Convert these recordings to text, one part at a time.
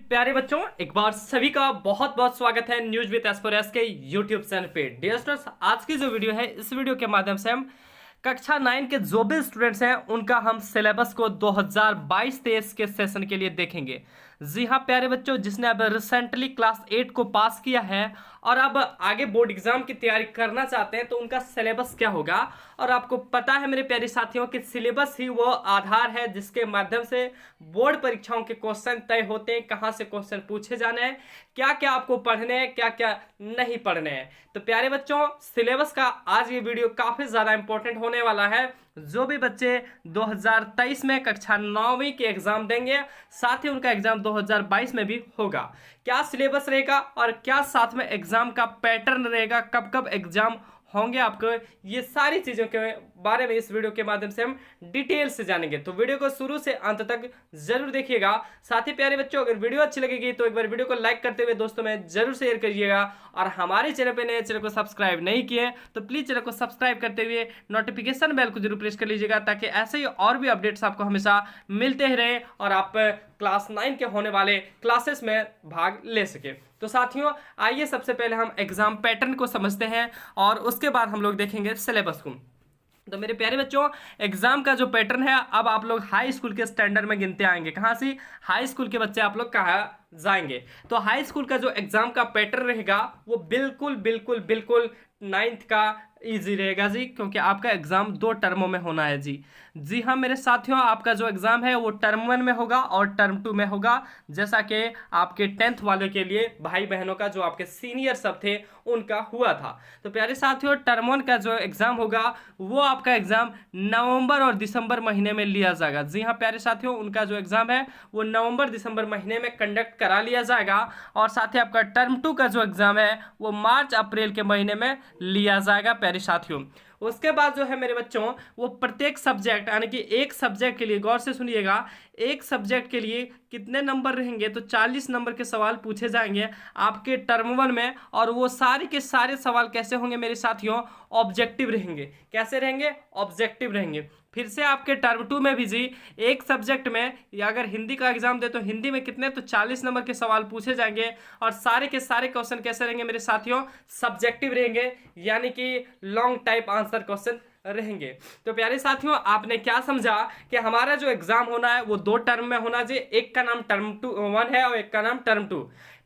प्यारे बच्चों, एक बार सभी का बहुत बहुत स्वागत है न्यूज विद एस्पिरेंट्स के यूट्यूब चैनल पे। डियर स्टूडेंट्स, आज की जो वीडियो है, इस वीडियो के माध्यम से हम कक्षा 9 के जो भी स्टूडेंट्स हैं उनका हम सिलेबस को 2022-23 के सेशन के लिए देखेंगे। जी हाँ प्यारे बच्चों, जिसने अब रिसेंटली क्लास 8 को पास किया है और अब आगे बोर्ड एग्जाम की तैयारी करना चाहते हैं तो उनका सिलेबस क्या होगा। और आपको पता है मेरे प्यारे साथियों कि सिलेबस ही वो आधार है जिसके माध्यम से बोर्ड परीक्षाओं के क्वेश्चन तय होते हैं, कहाँ से क्वेश्चन पूछे जाने हैं, क्या क्या आपको पढ़ने हैं, क्या क्या नहीं पढ़ने हैं। तो प्यारे बच्चों, सिलेबस का आज ये वीडियो काफी ज्यादा इंपॉर्टेंट होने वाला है। जो भी बच्चे 2023 में कक्षा 9वीं के एग्जाम देंगे, साथ ही उनका एग्जाम 2022 में भी होगा, क्या सिलेबस रहेगा और क्या साथ में एग्जाम का पैटर्न रहेगा, कब कब एग्जाम होंगे, आपको ये सारी चीजों के बारे में इस वीडियो के माध्यम से हम डिटेल से जानेंगे। तो वीडियो को शुरू से अंत तक जरूर देखिएगा। साथ ही प्यारे बच्चों, अगर वीडियो अच्छी लगेगी तो एक बार वीडियो को लाइक करते हुए दोस्तों में जरूर शेयर करिएगा। और हमारे चैनल पे नए, चैनल को सब्सक्राइब नहीं किए तो प्लीज चैनल को सब्सक्राइब करते हुए नोटिफिकेशन बेल को जरूर प्रेस कर लीजिएगा, ताकि ऐसे ही और भी अपडेट्स आपको हमेशा मिलते ही रहे और आप क्लास 9 के होने वाले क्लासेस में भाग ले सके। तो साथियों, आइए सबसे पहले हम एग्जाम पैटर्न को समझते हैं और उसके बाद हम लोग देखेंगे सिलेबस को। तो मेरे प्यारे बच्चों, एग्जाम का जो पैटर्न है, अब आप लोग हाई स्कूल के स्टैंडर्ड में गिनते आएंगे। कहाँ से? हाई स्कूल के बच्चे आप लोग कहाँ जाएंगे। तो हाई स्कूल का जो एग्जाम का पैटर्न रहेगा वो बिल्कुल बिल्कुल बिल्कुल 9th का इजी रहेगा जी, क्योंकि आपका एग्जाम 2 टर्मों में होना है जी। जी हाँ मेरे साथियों, आपका जो एग्जाम है वो टर्म 1 में होगा और टर्म 2 में होगा, जैसा कि आपके 10th वालों के लिए भाई बहनों का, जो आपके सीनियर सब थे, उनका हुआ था। तो प्यारे साथियों, टर्म 1 का जो एग्जाम होगा वो आपका एग्जाम नवंबर और दिसंबर महीने में लिया जाएगा। जी हाँ प्यारे साथियों, उनका जो एग्जाम है वो नवंबर दिसंबर महीने में कंडक्ट करा लिया जाएगा। और साथ ही आपका टर्म 2 का जो एग्जाम है वो मार्च अप्रैल के महीने में लिया जाएगा प्यारे साथियों। उसके बाद जो है मेरे बच्चों, वो प्रत्येक सब्जेक्ट, यानी कि एक सब्जेक्ट के लिए, गौर से सुनिएगा, एक सब्जेक्ट के लिए कितने नंबर रहेंगे, तो 40 नंबर के सवाल पूछे जाएंगे आपके टर्म 1 में। और वो सारे के सारे सवाल कैसे होंगे मेरे साथियों? ऑब्जेक्टिव रहेंगे। कैसे रहेंगे? ऑब्जेक्टिव रहेंगे। फिर से आपके टर्म 2 में भी जी, एक सब्जेक्ट में, या अगर हिंदी का एग्जाम दे तो हिंदी में कितने, तो 40 नंबर के सवाल पूछे जाएंगे। और सारे के सारे क्वेश्चन कैसे रहेंगे मेरे साथियों? सब्जेक्टिव रहेंगे, यानी कि लॉन्ग टाइप आंसर क्वेश्चन रहेंगे। तो प्यारे साथियों, आपने क्या समझा कि हमारा जो एग्जाम होना है वो 2 टर्म में होना चाहिए। एक का नाम टर्म 1 है और एक का नाम टर्म 2।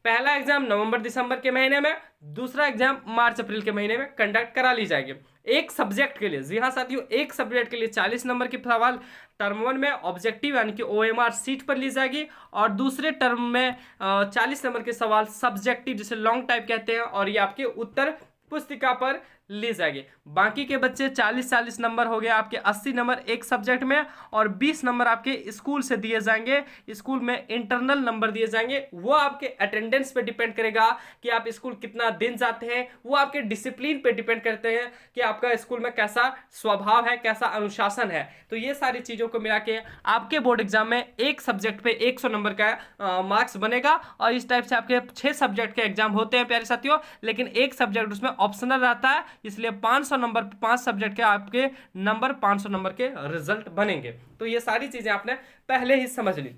पहला एग्जाम नवंबर दिसंबर के महीने में, दूसरा एग्जाम मार्च अप्रैल के महीने में कंडक्ट करा ली जाएगी एक सब्जेक्ट के लिए। जी हाँ साथियों, एक सब्जेक्ट के लिए 40 नंबर की सवाल टर्म 1 में ऑब्जेक्टिव यानी कि OMR सीट पर ली जाएगी, और दूसरे टर्म में 40 नंबर के सवाल सब्जेक्टिव, जिसे लॉन्ग टाइप कहते हैं, और ये आपके उत्तर पुस्तिका पर ली जाएगी। बाकी के बच्चे 40-40 नंबर हो गए आपके, 80 नंबर एक सब्जेक्ट में और 20 नंबर आपके स्कूल से दिए जाएंगे। स्कूल में इंटरनल नंबर दिए जाएंगे, वो आपके अटेंडेंस पे डिपेंड करेगा कि आप स्कूल कितना दिन जाते हैं, वो आपके डिसिप्लिन पे डिपेंड करते हैं कि आपका स्कूल में कैसा स्वभाव है, कैसा अनुशासन है। तो ये सारी चीजों को मिला के आपके बोर्ड एग्जाम में एक सब्जेक्ट पे 100 नंबर का मार्क्स बनेगा। और इस टाइप से आपके 6 सब्जेक्ट के एग्जाम होते हैं प्यारे साथियों, लेकिन एक सब्जेक्ट उसमें ऑप्शनल रहता है, इसलिए 500 नंबर, 5 सब्जेक्ट के आपके नंबर 500 नंबर के रिजल्ट बनेंगे। तो ये सारी चीजें आपने पहले ही समझ ली।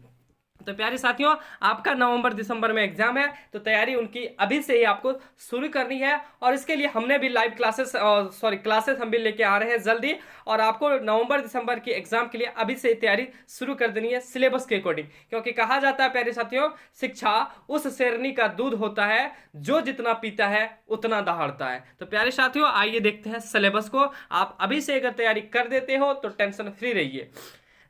तो प्यारे साथियों, आपका नवंबर दिसंबर में एग्जाम है, तो तैयारी उनकी अभी से ही आपको शुरू करनी है। और इसके लिए हमने भी लाइव क्लासेस हम भी लेके आ रहे हैं जल्दी। और आपको नवंबर दिसंबर की एग्जाम के लिए अभी से ही तैयारी शुरू कर देनी है सिलेबस के अकॉर्डिंग, क्योंकि कहा जाता है प्यारे साथियों, शिक्षा उस शेरनी का दूध होता है जो जितना पीता है उतना दहाड़ता है। तो प्यारे साथियों, आइए देखते हैं सिलेबस को। आप अभी से अगर तैयारी कर देते हो तो टेंशन फ्री रहिए।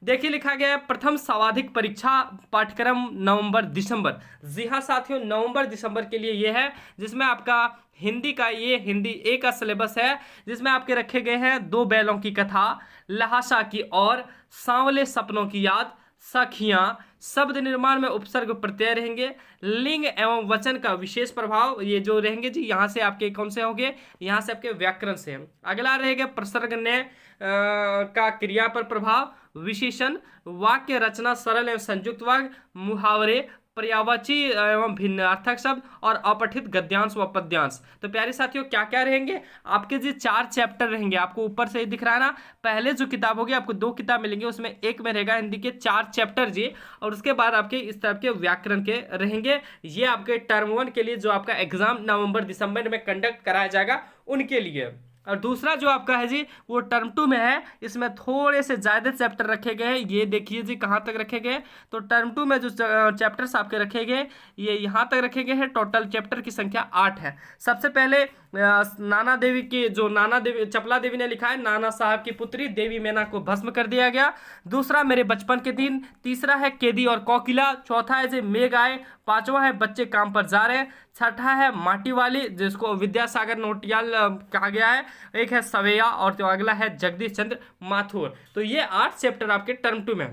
देखिए, लिखा गया है प्रथम स्वाधिक परीक्षा पाठ्यक्रम नवंबर दिसंबर। जी हाँ साथियों, नवंबर दिसंबर के लिए ये है, जिसमें आपका हिंदी का, ये हिंदी ए का सिलेबस है, जिसमें आपके रखे गए हैं 2 बैलों की कथा, लहासा की और सांवले सपनों की याद, सखियां, शब्द निर्माण में उपसर्ग प्रत्यय रहेंगे, लिंग एवं वचन का विशेष प्रभाव, ये जो रहेंगे जी, यहाँ से आपके कौन से होंगे? यहाँ से आपके व्याकरण से। अगला रहेगा प्रसर्ग ने का क्रिया पर प्रभाव, विशेषण, वाक्य रचना सरल एवं संयुक्त वाक्य, मुहावरे, पर्यायवाची एवं भिन्नार्थक शब्द और अपठित गद्यांश व पद्यांश। तो प्यारे साथियों क्या क्या रहेंगे आपके जी 4 चैप्टर रहेंगे, आपको ऊपर से ही दिख रहा है ना। पहले जो किताब होगी आपको 2 किताब मिलेंगे, उसमें एक में रहेगा हिंदी के 4 चैप्टर जी, और उसके बाद आपके इस तरह के व्याकरण के रहेंगे। ये आपके टर्म 1 के लिए जो आपका एग्जाम नवंबर दिसंबर में कंडक्ट कराया जाएगा उनके लिए। और दूसरा जो आपका है जी वो टर्म 2 में है, इसमें थोड़े से ज़्यादा चैप्टर रखे गए हैं। ये देखिए जी कहाँ तक रखे गए, तो टर्म 2 में जो चैप्टर्स आपके रखे गए ये यहाँ तक रखे गए हैं। टोटल चैप्टर की संख्या 8 है। सबसे पहले नाना देवी की, जो नाना देवी चपला देवी ने लिखा है, नाना साहब की पुत्री देवी मैना को भस्म कर दिया गया। दूसरा मेरे बचपन के दिन। तीसरा है केदी और कोकिला। चौथा है जी मेघ आए। पांचवा है बच्चे काम पर जा रहे। छठा है माटी वाली, जिसको विद्यासागर नोटियाल कहा गया है। एक है सवैया, और जो अगला है जगदीश चंद्र माथुर। तो ये 8 चैप्टर आपके टर्म 2 में,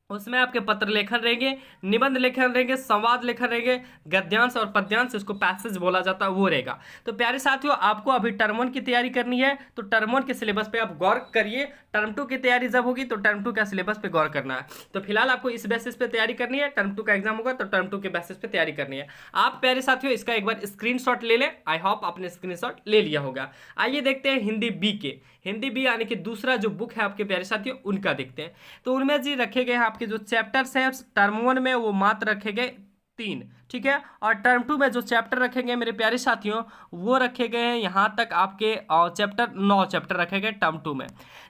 उसमें आपके पत्र लेखन रहेंगे, निबंध लेखन रहेंगे, संवाद लेखन रहेंगे, गद्यांश और पद्यांश, इसको पैसेज बोला जाता है, वो रहेगा। तो प्यारे साथियों आपको अभी टर्म 1 की तैयारी करनी है तो टर्म 1 के सिलेबस पे आप गौर करिए। टर्म 2 की तैयारी जब होगी तो टर्म 2 का सिलेबस पे गौर करना है। तो फिलहाल आपको इस बेसिस पे तैयारी करनी है। टर्म 2 का एग्जाम होगा तो टर्म 2 के बेसिस पे तैयारी करनी है। आप प्यारे साथियों इसका एक बार स्क्रीनशॉट ले लें। आई होप आपने स्क्रीनशॉट ले लिया होगा। आइए देखते हैं हिंदी बी के, हिंदी बी यानी कि दूसरा जो बुक है आपके प्यारे साथियों उनका देखते हैं। तो उनमें जी रखे गए हैं आपके जो चैप्टर्स हैं टर्म 1 में वो मात्र रखे गए 3, ठीक है। और टर्म 2 में जो चैप्टर रखे गए मेरे प्यारे साथियों वो रखे गए हैं यहाँ तक आपके चैप्टर 9 चैप्टर रखे गए टर्म 2 में,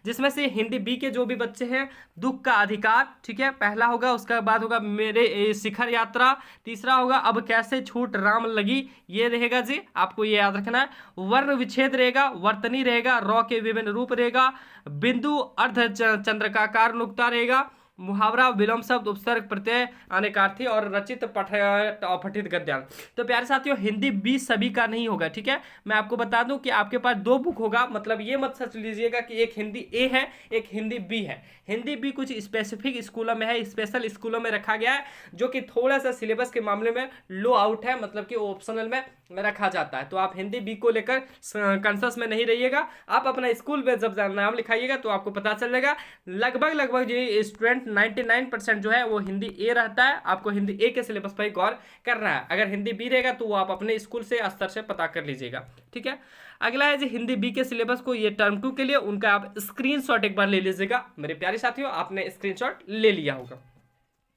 जिसमें से हिंदी बी के जो भी बच्चे हैं दुख का अधिकार, ठीक है, पहला होगा। उसके बाद होगा मेरे शिखर यात्रा। तीसरा होगा अब कैसे छूट राम लगी, ये रहेगा जी, आपको ये याद रखना है। वर्ण विच्छेद रहेगा, वर्तनी रहेगा, रॉ के विभिन्न रूप रहेगा, बिंदु अर्ध चंद्रकाकार नुक्ता रहेगा, मुहावरा, विलोम शब्द, उपसर्ग, प्रत्यय, अनेकार्थी और रचित पठित गद्यांश। तो प्यारे साथियों हिंदी बी सभी का नहीं होगा, ठीक है। मैं आपको बता दूं कि आपके पास 2 बुक होगा, मतलब ये मत सोच लीजिएगा कि एक हिंदी ए है एक हिंदी बी है। हिंदी बी कुछ स्पेसिफिक स्कूलों में है, स्पेशल स्कूलों में रखा गया है, जो कि थोड़ा सा सिलेबस के मामले में लो आउट है, मतलब कि ऑप्शनल में रखा जाता है। तो आप हिंदी बी को लेकर कंसस में नहीं रहिएगा। आप अपना स्कूल में जब नाम लिखाइएगा तो आपको पता चलेगा लगभग ये स्टूडेंट 99% जो है वो हिंदी ए रहता है। आपको हिंदी ए के सिलेबस पर ही गौर करना है। अगर हिंदी बी रहेगा तो वो आप अपने स्कूल से स्तर से पता कर लीजिएगा, ठीक है। अगला है जी हिंदी बी के सिलेबस को, ये टर्म 2 के लिए उनका आप स्क्रीनशॉट एक बार ले लीजिएगा। मेरे प्यारे साथियों आपने स्क्रीनशॉट ले लिया होगा।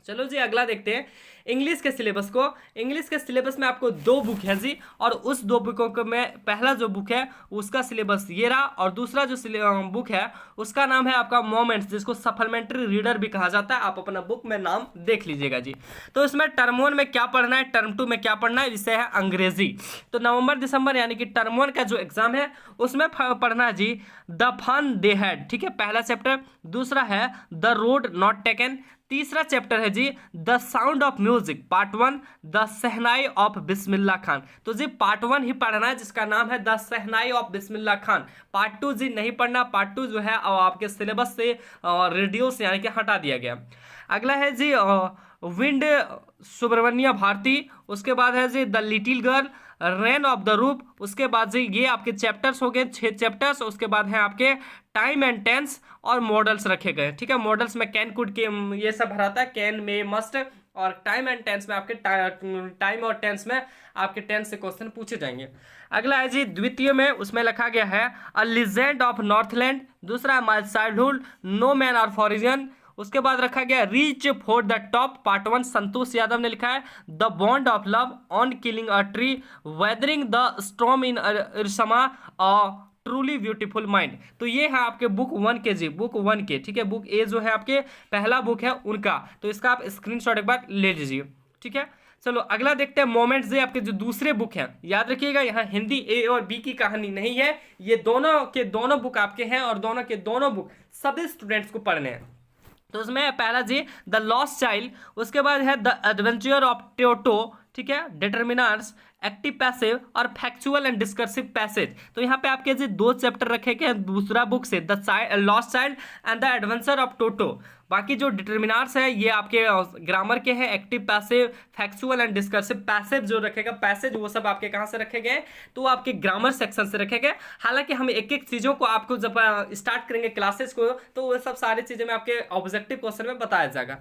चलो जी अगला देखते हैं इंग्लिश के सिलेबस को। इंग्लिश के सिलेबस में आपको 2 बुक है जी, और उस 2 बुकों को में पहला जो बुक है उसका सिलेबस ये रहा, और दूसरा जो बुक है उसका नाम है आपका मोमेंट्स, जिसको सप्लीमेंट्री रीडर भी कहा जाता है। आप अपना बुक में नाम देख लीजिएगा जी। तो इसमें टर्म 1 में क्या पढ़ना है, टर्म 2 में क्या पढ़ना है, विषय है अंग्रेजी। तो नवंबर दिसंबर यानी कि टर्म 1 का जो एग्जाम है उसमें पढ़ना है जी द फन दे हैड, ठीक है, पहला चैप्टर। दूसरा है द रोड नॉट टेकन। तीसरा चैप्टर है जी the sound of music part 1, the shehnai of Bismillah Khan. तो जी पार्ट 1 ही पढ़ना है, जिसका नाम है the shehnai of Bismillah Khan. Part 2 जी नहीं पढ़ना, पार्ट 2 जो है आपके सिलेबस से रेडियो से यानी कि हटा दिया गया। अगला है जी विंड सुब्रमण्य भारती। उसके बाद है जी the little girl, rain of the roof. उसके बाद जी ये आपके चैप्टर्स हो गए 6 चैप्टर्स। उसके बाद है आपके टाइम एंड टेंस और मॉडल्स रखे गए, ठीक है। मॉडल्स में कैन, कुड के ये सब भराता है, कैन, मे, मस्ट। और टाइम एंड टेंस में आपके टाइम और टेंस में आपके टेंस से क्वेश्चन पूछे जाएंगे। अगला है जी द्वितीय में, उसमें लिखा गया है अ लीजेंड ऑफ नॉर्थलैंड। दूसरा है my childhood, no man are foreign. उसके बाद रखा गया reach for the top part 1, Santosh Yadav ने लिखा है। The bond of love, on killing a tree, weathering the storm in Ersama, truly beautiful mind. तो ये है आपके बुक 1 के जी, बुक 1 के, ठीक है। बुक ए जो है आपके पहला बुक है उनका, तो इसका आप स्क्रीनशॉट एक बार ले लीजिए, ठीक है। चलो अगला देखते हैं मोमेंट्स जे, आपके जो दूसरे बुक हैं। याद रखिएगा यहाँ हिंदी ए और बी की कहानी नहीं है, ये दोनों के दोनों बुक आपके हैं, और दोनों के दोनों बुक सभी स्टूडेंट्स को पढ़ने हैं। तो उसमें पहला जी द लॉस्ट चाइल्ड। उसके बाद है द एडवेंचर ऑफ टोटो, ठीक है, डिटर्मिनर्स, एक्टिव पैसिव और फैक्चुअल एंड डिस्कर्सिव पैसेज। तो यहाँ पे आपके जी 2 चैप्टर रखे गए हैं दूसरा बुक से, the lost child and the adventure of Toto. बाकी जो डिटर्मिनर्स है ये आपके ग्रामर के हैं, active passive, factual and discursive passage जो रखेगा पैसेज वो सब आपके कहाँ से रखे गए, तो आपके ग्रामर सेक्शन से रखे गए। हालांकि हम एक एक चीज़ों को आपको जब स्टार्ट करेंगे क्लासेस को तो वो सब सारी चीज़ें में आपके ऑब्जेक्टिव क्वेश्चन में बताया जाएगा।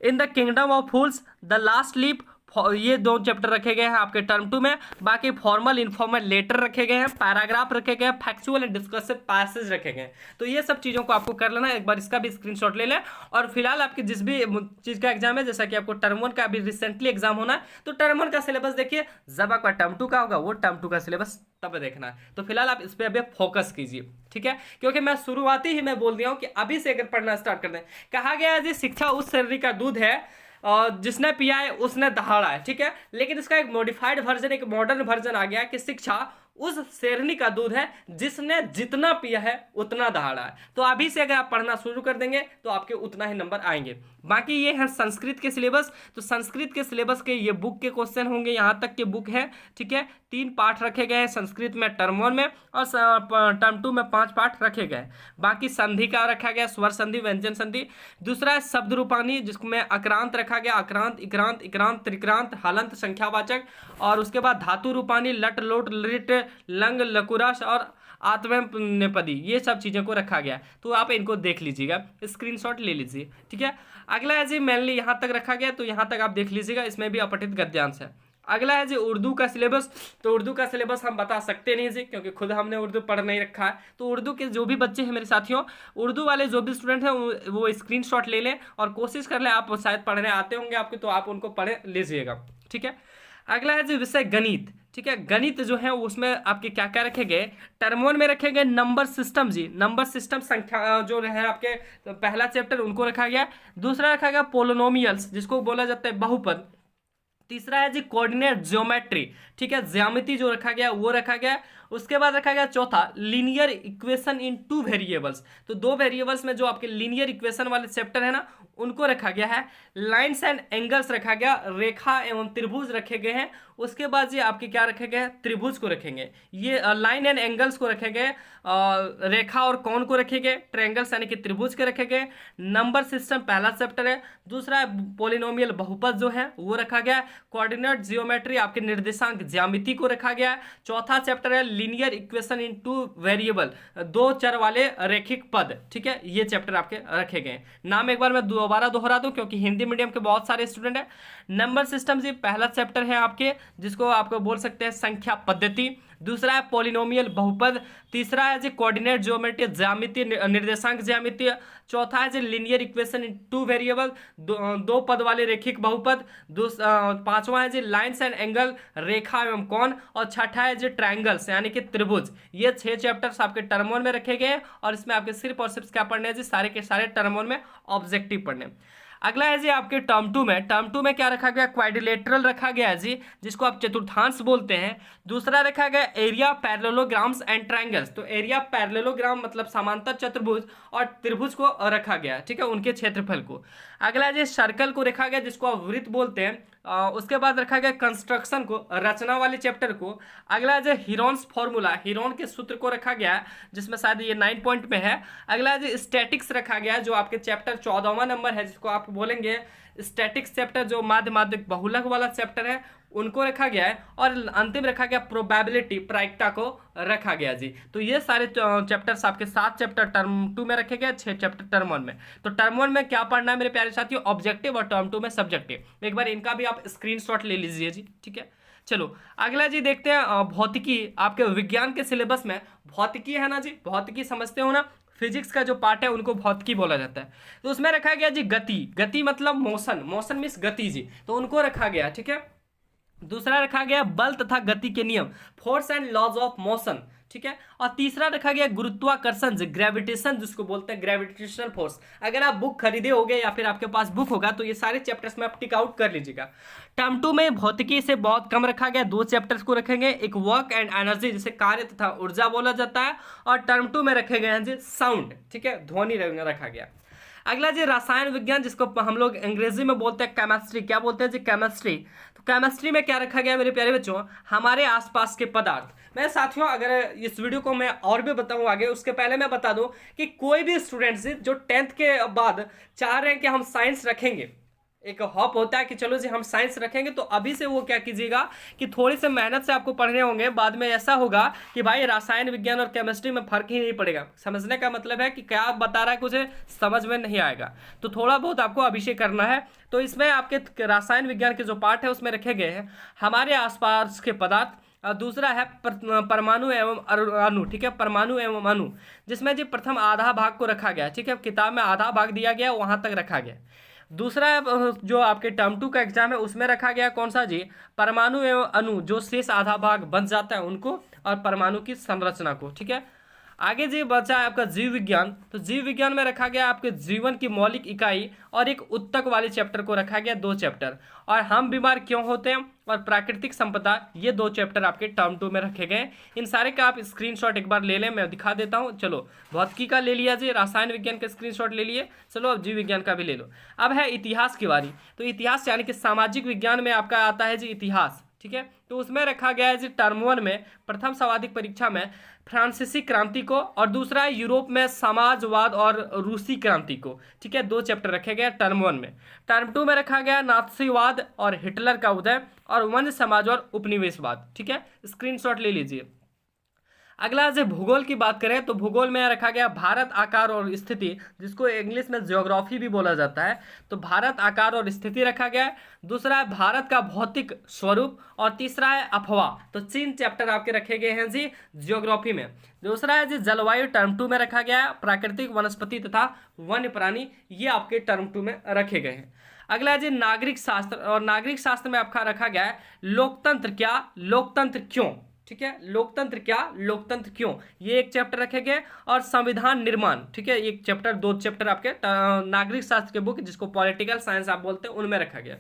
In the kingdom of fools, the last leap, ये 2 चैप्टर रखे गए हैं आपके टर्म 2 में। बाकी फॉर्मल इनफॉर्मल लेटर रखे गए हैं, पैराग्राफ रखे गए हैं, फैक्चुअल एंड डिस्कसिव पैसेज रखे गए हैं। तो ये सब चीज़ों को आपको कर लेना, एक बार इसका भी स्क्रीनशॉट ले लें। और फिलहाल आपके जिस भी चीज़ का एग्जाम है, जैसा कि आपको टर्म 1 का अभी रिसेंटली एग्जाम होना है, तो टर्म 1 का सिलेबस देखिए, जब आपका टर्म 2 का होगा वो टर्म 2 का सिलेबस तब देखना है। तो फिलहाल आप इस पर अभी फोकस कीजिए, ठीक है, क्योंकि मैं शुरुआती ही मैं बोल दिया हूँ कि अभी से अगर पढ़ना स्टार्ट कर दें। कहा गया है जी शिक्षा उस शरीर का दूध है जिसने पिया है उसने दहाड़ा है, ठीक है। लेकिन इसका एक मॉडिफाइड वर्जन, एक मॉडर्न वर्जन आ गया कि शिक्षा उस शेरनी का दूध है जिसने जितना पिया है उतना दहाड़ा है। तो अभी से अगर आप पढ़ना शुरू कर देंगे तो आपके उतना ही नंबर आएंगे। बाकी ये है संस्कृत के सिलेबस। तो संस्कृत के सिलेबस के ये बुक के क्वेश्चन होंगे, यहाँ तक के बुक है, ठीक है। 3 पार्ट रखे गए हैं संस्कृत में टर्म 1 में, और टर्म 2 में 5 पार्ट रखे गए। बाकी संधि का रखा गया, स्वर संधि, व्यंजन संधि। दूसरा है शब्द रूपानी, जिसमें अक्रांत रखा गया, अक्रांत, इक्रांत, इक्रांत, त्रिक्रांत, हलंत, संख्यावाचक। और उसके बाद धातु रूपानी, लट, लोट, लिट, लंग, लकुराश और आत्मनेपदी, ये सब चीज़ों को रखा गया। तो आप इनको देख लीजिएगा, स्क्रीनशॉट ले लीजिए, ठीक है। अगला है जी मेनली यहाँ तक रखा गया, तो यहाँ तक आप देख लीजिएगा, इसमें भी अपठित गद्यांश है। अगला है जी उर्दू का सिलेबस। तो उर्दू का सिलेबस हम बता सकते नहीं जी, क्योंकि खुद हमने उर्दू पढ़ नहीं रखा है। तो उर्दू के जो भी बच्चे हैं मेरे साथियों, उर्दू वाले जो भी स्टूडेंट हैं वो स्क्रीनशॉट ले लें और कोशिश कर लें, आप शायद पढ़ने आते होंगे आपके, तो आप उनको पढ़े लीजिएगा, ठीक है। अगला है जी विषय गणित, ठीक है। गणित जो है उसमें आपके क्या क्या रखे गए, टर्म 1 में रखे गए नंबर सिस्टम जी, नंबर सिस्टम, संख्या जो है आपके पहला चैप्टर उनको रखा गया। दूसरा रखा गया पोलिनोमियल्स, जिसको बोला जाता है बहुपद। तीसरा है जी कोऑर्डिनेट ज्योमेट्री, ठीक है, ज्यामिति जो रखा गया वो रखा गया। उसके बाद रखा गया चौथा लीनियर इक्वेशन इन 2 वेरिएबल्स। तो 2 वेरिएबल्स में जो आपके लीनियर इक्वेशन वाले चैप्टर है ना, उनको रखा गया है। लाइन्स एंड एंगल्स रखा गया, रेखा एवं त्रिभुज रखे गए हैं। उसके बाद ये आपके क्या रखे गए, त्रिभुज को रखेंगे, ये लाइन एंड एंगल्स को रखे गए, रेखा और कोण को रखे गए, ट्रायंगल्स यानी कि त्रिभुज के रखे गए। नंबर सिस्टम पहला चैप्टर है। दूसरा है पोलिनोमियल बहुपद जो है वो रखा गया। कोऑर्डिनेट जियोमेट्री आपके निर्देशांक ज्यामिति को रखा गया। चौथा चैप्टर है लीनियर इक्वेशन इन 2 वेरिएबल, 2 चर वाले रेखिक पद, ठीक है। ये चैप्टर आपके रखे गए। नाम एक बार मैं दोबारा दोहरा दूं क्योंकि हिंदी मीडियम के बहुत सारे स्टूडेंट हैं। नंबर सिस्टम जी पहला चैप्टर है आपके, जिसको आपको बोल सकते हैं संख्या पद्धति। दूसरा है पॉलिनोमियल बहुपद। तीसरा है जी कोऑर्डिनेट ज्योमेट्री, ज्यामिति, निर्देशांक ज्यामिति। चौथा है जी लीनियर इक्वेशन इन 2 वेरिएबल, 2 पद वाले रेखिक बहुपद। पांचवा है जी लाइन्स एंड एंगल, रेखा एवं कोण। और छठा है जी ट्रायंगल्स यानी कि त्रिभुज। ये 6 चैप्टर्स आपके टर्म 1 में रखे गए हैं, और इसमें आपके सिर्फ और सिर्फ क्या पढ़ने हैं जी, सारे के सारे टर्म 1 में ऑब्जेक्टिव पढ़ने। अगला है जी आपके टर्म 2 में, टर्म 2 में क्या रखा गया, क्वाड्रिलेटरल रखा गया है जी, जिसको आप चतुर्थांश बोलते हैं। दूसरा रखा गया एरिया पैरेललोग्राम्स एंड ट्रायंगल्स। तो एरिया पैरेललोग्राम मतलब समांतर चतुर्भुज, और त्रिभुज को रखा गया, ठीक है, उनके क्षेत्रफल को। अगला है जी सर्कल को रखा गया, जिसको आप वृत्त बोलते हैं। उसके बाद रखा गया कंस्ट्रक्शन को, रचना वाले चैप्टर को। अगला है हीरोन्स फॉर्मूला, हीरोन के सूत्र को रखा गया है, जिसमें शायद ये 9 पॉइंट में है। अगला है स्टैटिक्स रखा गया है, जो आपके चैप्टर 14वां नंबर है, जिसको आप बोलेंगे स्टैटिक्स चैप्टर, जो माध्यमिक बहुलक वाला चैप्टर है, उनको रखा गया है। और अंतिम रखा गया प्रोबेबिलिटी, प्रायिकता को रखा गया जी। तो ये सारे चैप्टर्स आपके 7 चैप्टर टर्म 2 में रखे गए, 6 चैप्टर टर्म 1 में। तो टर्म 1 में क्या पढ़ना है मेरे प्यारे साथियों, ऑब्जेक्टिव, और टर्म 2 में सब्जेक्टिव। एक बार इनका भी आप स्क्रीनशॉट ले लीजिए जी, ठीक है। चलो अगला जी देखते हैं भौतिकी। आपके विज्ञान के सिलेबस में भौतिकी है ना जी, भौतिकी समझते हो ना, फिजिक्स का जो पार्ट है उनको भौतिकी बोला जाता है। तो उसमें रखा गया जी गति, गति मतलब मोशन, मोशन मीन्स गति जी, तो उनको रखा गया, ठीक है। दूसरा रखा गया बल तथा गति के नियम, force and laws of motion, ठीक है। और तीसरा रखा गया गुरुत्वाकर्षण, ग्रेविटेशन, जिसको बोलते हैं ग्रेविटेशनल फोर्स। अगर आप बुक खरीदे होगे या फिर आपके पास बुक होगा तो ये सारे चैप्टर्स में आप टिक आउट कर लीजिएगा। टर्म 2 में भौतिकी से बहुत कम रखा गया, 2 चैप्टर्स को रखेंगे, एक वर्क एंड एनर्जी, जिसे कार्य तथा ऊर्जा बोला जाता है। और टर्म 2 में रखे गए हैं जी साउंड, ठीक है, ध्वनि रखा गया। अगला जी रसायन विज्ञान, जिसको हम लोग अंग्रेजी में बोलते हैं केमिस्ट्री। क्या बोलते हैं जी, केमिस्ट्री। तो केमिस्ट्री में क्या रखा गया मेरे प्यारे बच्चों, हमारे आसपास के पदार्थ। मैं साथियों अगर इस वीडियो को मैं और भी बताऊं आगे, उसके पहले मैं बता दूं कि कोई भी स्टूडेंट्स जो 10th के बाद चाह रहे हैं कि हम साइंस रखेंगे, एक हॉप होता है कि चलो जी हम साइंस रखेंगे, तो अभी से वो क्या कीजिएगा कि थोड़ी सी मेहनत से आपको पढ़ने होंगे, बाद में ऐसा होगा कि भाई रसायन विज्ञान और केमिस्ट्री में फर्क ही नहीं पड़ेगा। समझने का मतलब है कि क्या बता रहा है कुछ समझ में नहीं आएगा, तो थोड़ा बहुत आपको अभी से करना है। तो इसमें आपके रासायन विज्ञान के जो पार्ट है उसमें रखे गए हैं हमारे आसपास के पदार्थ, और दूसरा है परमाणु एवं अणु, ठीक है, परमाणु एवं अणु, जिसमें जी प्रथम आधा भाग को रखा गया, ठीक है, किताब में आधा भाग दिया गया वहां तक रखा गया। दूसरा जो आपके टर्म 2 का एग्जाम है उसमें रखा गया कौन सा जी, परमाणु एवं अणु, जो शेष आधा भाग बच जाता है उनको, और परमाणु की संरचना को, ठीक है। आगे जी बचा है आपका जीव विज्ञान, तो जीव विज्ञान में रखा गया आपके जीवन की मौलिक इकाई और एक उत्तक वाले चैप्टर को रखा गया, 2 चैप्टर, और हम बीमार क्यों होते हैं और प्राकृतिक संपदा, ये 2 चैप्टर आपके टर्म 2 में रखे गए। इन सारे का आप स्क्रीनशॉट एक बार ले लें, मैं दिखा देता हूँ। चलो भौतिकी का ले लिया जी, रसायन विज्ञान का स्क्रीनशॉट ले लिए, चलो अब जीव विज्ञान का भी ले लो। अब है इतिहास की बारी, तो इतिहास यानी कि सामाजिक विज्ञान में आपका आता है जी इतिहास, ठीक है, तो उसमें रखा गया है जी टर्म 1 में प्रथम स्वादिक परीक्षा में फ्रांसीसी क्रांति को, और दूसरा है यूरोप में समाजवाद और रूसी क्रांति को, ठीक है, 2 चैप्टर रखे गए टर्म 1 में। टर्म 2 में रखा गया नाथसीवाद और हिटलर का उदय और वंश समाज और उपनिवेशवाद, ठीक है, स्क्रीनशॉट ले लीजिए। अगला जो भूगोल की बात करें तो भूगोल में रखा गया भारत आकार और स्थिति, जिसको इंग्लिश में ज्योग्राफी भी बोला जाता है, तो भारत आकार और स्थिति रखा गया है। दूसरा है भारत का भौतिक स्वरूप, और तीसरा है अफवाह, तो 3 चैप्टर आपके रखे गए हैं जी ज्योग्राफी में। दूसरा है जी जलवायु, टर्म 2 में रखा गया है, प्राकृतिक वनस्पति तथा वन्य प्राणी, ये आपके टर्म 2 में रखे गए हैं। अगला है जी नागरिक शास्त्र, और नागरिक शास्त्र में आपका रखा गया है लोकतंत्र क्या, लोकतंत्र क्यों, ठीक है, लोकतंत्र क्या, लोकतंत्र क्यों, ये एक चैप्टर रखे गए, और संविधान निर्माण, ठीक है, एक चैप्टर, 2 चैप्टर आपके नागरिक शास्त्र के बुक, जिसको पॉलिटिकल साइंस आप बोलते हैं, उनमें रखा गया।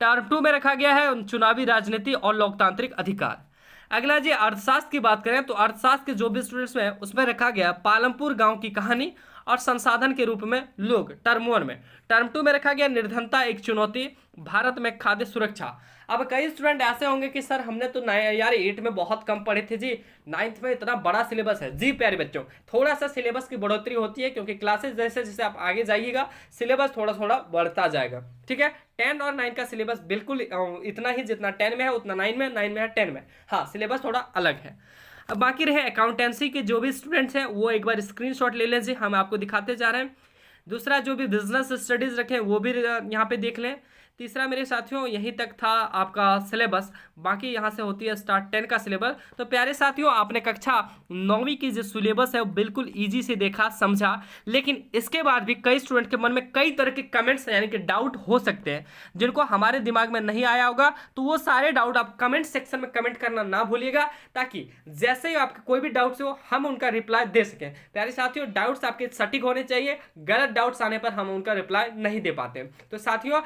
टर्म 2 में रखा गया है चुनावी राजनीति और लोकतांत्रिक अधिकार। अगला जी अर्थशास्त्र की बात करें तो अर्थशास्त्र के जो भी स्टूडेंट्स में उसमें रखा गया पालमपुर गांव की कहानी और संसाधन के रूप में लोग, टर्म 1 में। टर्म 2 में रखा गया निर्धनता एक चुनौती, भारत में खाद्य सुरक्षा। अब कई स्टूडेंट ऐसे होंगे कि सर हमने तो यार 8 में बहुत कम पढ़े थे जी, 9th में इतना बड़ा सिलेबस है जी। प्यारे बच्चों, थोड़ा सा सिलेबस की बढ़ोतरी होती है, क्योंकि क्लासेस जैसे जैसे आप आगे जाइएगा सिलेबस थोड़ा थोड़ा बढ़ता जाएगा, ठीक है। 10 और 9 का सिलेबस बिल्कुल इतना ही, जितना 10 में है उतना 9 में, 9 में है 10 में, हाँ सिलेबस थोड़ा अलग है। अब बाकी रहे अकाउंटेंसी के जो भी स्टूडेंट्स हैं वो एक बार स्क्रीनशॉट ले लीजिए, हम आपको दिखाते जा रहे हैं। दूसरा जो भी बिजनेस स्टडीज रखे वो भी यहाँ पे देख लें। तीसरा मेरे साथियों यहीं तक था आपका सिलेबस, बाकी यहाँ से होती है स्टार्ट 10 का सिलेबस। तो प्यारे साथियों आपने कक्षा 9वीं की जो सिलेबस है वो बिल्कुल ईजी से देखा समझा, लेकिन इसके बाद भी कई स्टूडेंट के मन में कई तरह के कमेंट्स यानी कि डाउट हो सकते हैं जिनको हमारे दिमाग में नहीं आया होगा, तो वो सारे डाउट आप कमेंट सेक्शन में कमेंट करना ना भूलिएगा, ताकि जैसे ही आपके कोई भी डाउट्स हो हम उनका रिप्लाई दे सकें। प्यारे साथियों डाउट्स आपके सटीक होने चाहिए, गलत डाउट्स आने पर हम उनका रिप्लाई नहीं दे पाते। तो साथियों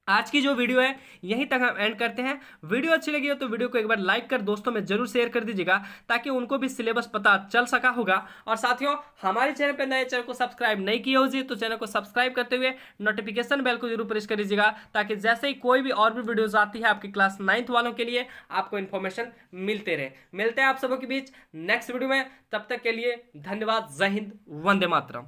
आज की जो वीडियो है यहीं तक हम एंड करते हैं। वीडियो अच्छी लगी हो तो वीडियो को एक बार लाइक कर दोस्तों में जरूर शेयर कर दीजिएगा, ताकि उनको भी सिलेबस पता चल सका होगा। और साथियों हमारे चैनल पर नए चैनल को सब्सक्राइब नहीं किया हो जी तो चैनल को सब्सक्राइब करते हुए नोटिफिकेशन बेल को जरूर प्रेस कर दीजिएगा, ताकि जैसे ही कोई भी और भी वीडियोज आती है आपकी क्लास 9th वालों के लिए आपको इन्फॉर्मेशन मिलते रहे। मिलते हैं आप सबों के बीच नेक्स्ट वीडियो में, तब तक के लिए धन्यवाद। जय हिंद, वंदे मातरम।